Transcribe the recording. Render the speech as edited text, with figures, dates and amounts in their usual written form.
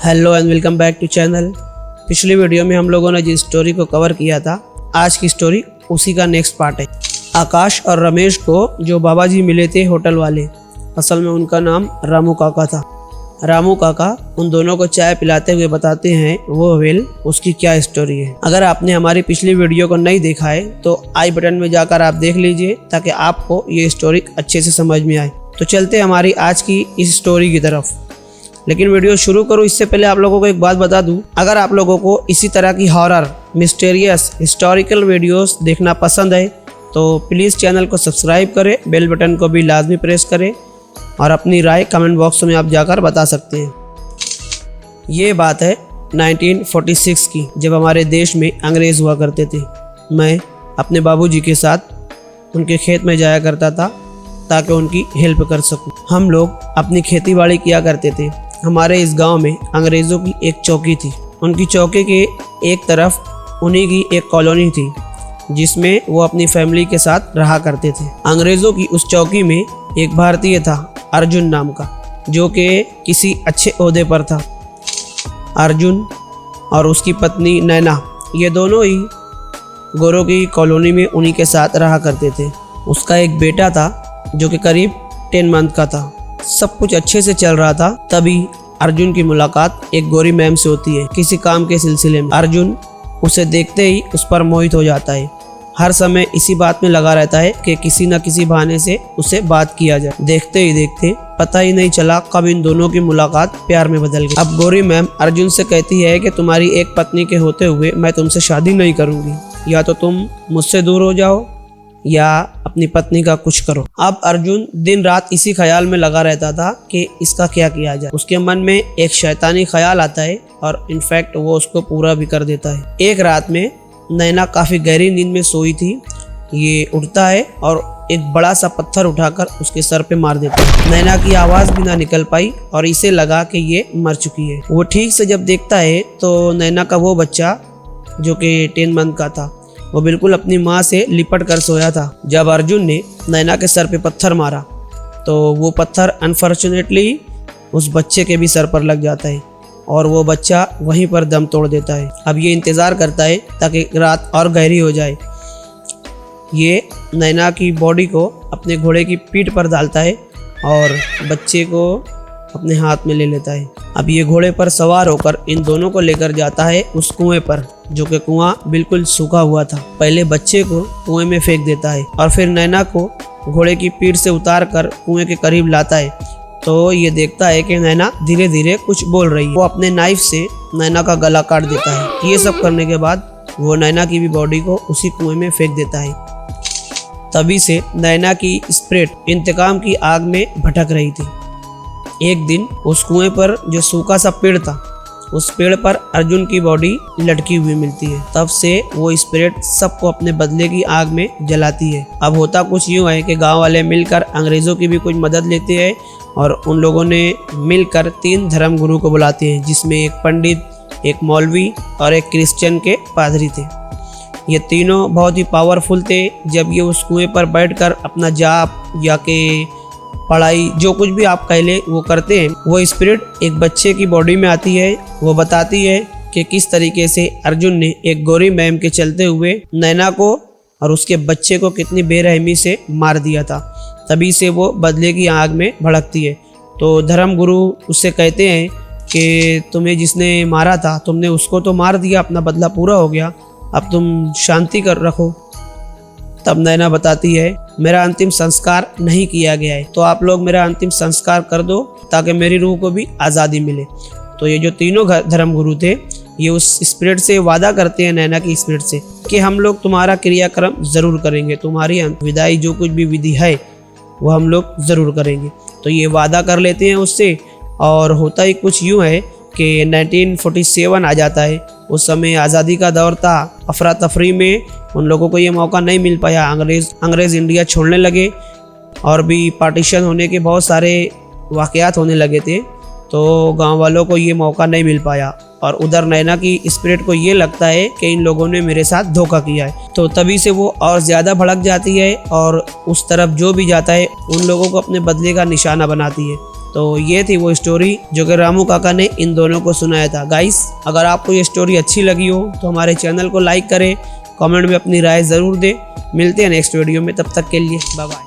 Hello and welcome back to channel. पिछली video में हम लोगों ने जिस स्टोरी को कवर किया था, आज की स्टोरी उसी का नेक्स्ट पार्ट है। आकाश और रमेश को जो बाबा जी मिले थे होटल वाले, असल में उनका नाम रामू काका था। रामू काका उन दोनों को चाय पिलाते हुए बताते हैं वो वेल उसकी क्या स्टोरी है। अगर आपने हमारी पिछली वीडियो को नहीं देखा है तो आई बटन में जाकर आप देख लीजिए ताकि आपको ये स्टोरी अच्छे से समझ में आए। तो चलते हमारी आज की इस स्टोरी की तरफ। लेकिन वीडियो शुरू करूं इससे पहले आप लोगों को एक बात बता दूं, अगर आप लोगों को इसी तरह की हॉरर, मिस्टीरियस, हिस्टोरिकल वीडियोस देखना पसंद है तो प्लीज़ चैनल को सब्सक्राइब करें, बेल बटन को भी लाजमी प्रेस करें और अपनी राय कमेंट बॉक्स में आप जाकर बता सकते हैं। ये बात है 1946 की, जब हमारे देश में अंग्रेज़ हुआ करते थे। मैं अपने बाबूजी के साथ उनके खेत में जाया करता था ताकि उनकी हेल्प कर सकूं। हम लोग अपनी खेती बाड़ी किया करते थे। हमारे इस गांव में अंग्रेज़ों की एक चौकी थी। उनकी चौकी के एक तरफ उन्हीं की एक कॉलोनी थी जिसमें वो अपनी फैमिली के साथ रहा करते थे। अंग्रेज़ों की उस चौकी में एक भारतीय था, अर्जुन नाम का, जो कि किसी अच्छे ओहदे पर था। अर्जुन और उसकी पत्नी नैना, ये दोनों ही गोरों की कॉलोनी में उन्हीं के साथ रहा करते थे। उसका एक बेटा था जो कि करीब 10 मंथ का था। सब कुछ अच्छे से चल रहा था, तभी अर्जुन की मुलाकात एक गोरी मैम से होती है किसी काम के सिलसिले में। अर्जुन उसे देखते ही उस पर मोहित हो जाता है। हर समय इसी बात में लगा रहता है कि किसी न किसी बहाने से उसे बात किया जाए। देखते ही देखते पता ही नहीं चला कब इन दोनों की मुलाकात प्यार में बदल गई। अब गोरी मैम अर्जुन से कहती है कि तुम्हारी एक पत्नी के होते हुए मैं तुमसे शादी नहीं करूंगी, या तो तुम मुझसे दूर हो जाओ या अपनी पत्नी का कुछ करो। अब अर्जुन दिन रात इसी ख्याल में लगा रहता था कि इसका क्या किया जाए। उसके मन में एक शैतानी ख्याल आता है और इनफैक्ट वो उसको पूरा भी कर देता है। एक रात में नैना काफ़ी गहरी नींद में सोई थी। ये उठता है और एक बड़ा सा पत्थर उठाकर उसके सर पे मार देता है। नैना की आवाज़ भी ना निकल पाई और इसे लगा कि ये मर चुकी है। वो ठीक से जब देखता है तो नैना का वो बच्चा जो कि 10 मंथ का था, वो बिल्कुल अपनी माँ से लिपट कर सोया था। जब अर्जुन ने नैना के सर पे पत्थर मारा तो वो पत्थर अनफॉर्चुनेटली उस बच्चे के भी सर पर लग जाता है और वो बच्चा वहीं पर दम तोड़ देता है। अब ये इंतज़ार करता है ताकि रात और गहरी हो जाए। ये नैना की बॉडी को अपने घोड़े की पीठ पर डालता है और बच्चे को अपने हाथ में ले लेता है। अब ये घोड़े पर सवार होकर इन दोनों को लेकर जाता है उस कुएं पर, जो कि कुआं बिल्कुल सूखा हुआ था। पहले बच्चे को कुएं में फेंक देता है और फिर नैना को घोड़े की पीठ से उतार कर कुएं के करीब लाता है। तो ये देखता है कि नैना धीरे धीरे कुछ बोल रही है। वो अपने नाइफ से नैना का गला काट देता है। ये सब करने के बाद वो नैना की भी बॉडी को उसी कुएं में फेंक देता है। तभी से नैना की स्पिरिट इंतकाम की आग में भटक रही थी। एक दिन उस कुएं पर जो सूखा सा पेड़ था, उस पेड़ पर अर्जुन की बॉडी लटकी हुई मिलती है। तब से वो स्पिरिट सबको अपने बदले की आग में जलाती है। अब होता कुछ यूँ है कि गांव वाले मिलकर अंग्रेज़ों की भी कुछ मदद लेते हैं और उन लोगों ने मिलकर 3 धर्म गुरु को बुलाते हैं, जिसमें एक पंडित, एक मौलवी और एक क्रिश्चियन के पादरी थे। ये तीनों बहुत ही पावरफुल थे। जब ये उस कुएं पर बैठकर अपना जाप या के पढ़ाई, जो कुछ भी आप कह ले, वो करते हैं, वो स्पिरिट एक बच्चे की बॉडी में आती है। वो बताती है कि किस तरीके से अर्जुन ने एक गोरी मैम के चलते हुए नैना को और उसके बच्चे को कितनी बेरहमी से मार दिया था। तभी से वो बदले की आग में भड़कती है। तो धर्म गुरु उससे कहते हैं कि तुम्हें जिसने मारा था, तुमने उसको तो मार दिया, अपना बदला पूरा हो गया, अब तुम शांति कर रखो। तब नैना बताती है मेरा अंतिम संस्कार नहीं किया गया है, तो आप लोग मेरा अंतिम संस्कार कर दो ताकि मेरी रूह को भी आज़ादी मिले। तो ये जो तीनों धर्म गुरु थे, ये उस स्पिरिट से वादा करते हैं, नैना की स्पिरिट से, कि हम लोग तुम्हारा क्रियाक्रम ज़रूर करेंगे, तुम्हारी विदाई जो कुछ भी विधि है वो हम लोग ज़रूर करेंगे। तो ये वादा कर लेते हैं उससे। और होता ही कुछ यूँ है कि 1947 आ जाता है। उस समय आज़ादी का दौर था। अफरा तफरी में उन लोगों को ये मौका नहीं मिल पाया। अंग्रेज़ इंडिया छोड़ने लगे और भी पार्टीशन होने के बहुत सारे वाक़यात होने लगे थे, तो गांव वालों को ये मौका नहीं मिल पाया। और उधर नैना की स्पिरिट को ये लगता है कि इन लोगों ने मेरे साथ धोखा किया है, तो तभी से वो और ज़्यादा भड़क जाती है और उस तरफ जो भी जाता है उन लोगों को अपने बदले का निशाना बनाती है। तो ये थी वो स्टोरी जो कि रामू काका ने इन दोनों को सुनाया था। गाइस, अगर आपको ये स्टोरी अच्छी लगी हो तो हमारे चैनल को लाइक करें, कमेंट में अपनी राय ज़रूर दें। मिलते हैं नेक्स्ट वीडियो में, तब तक के लिए बाय बाय।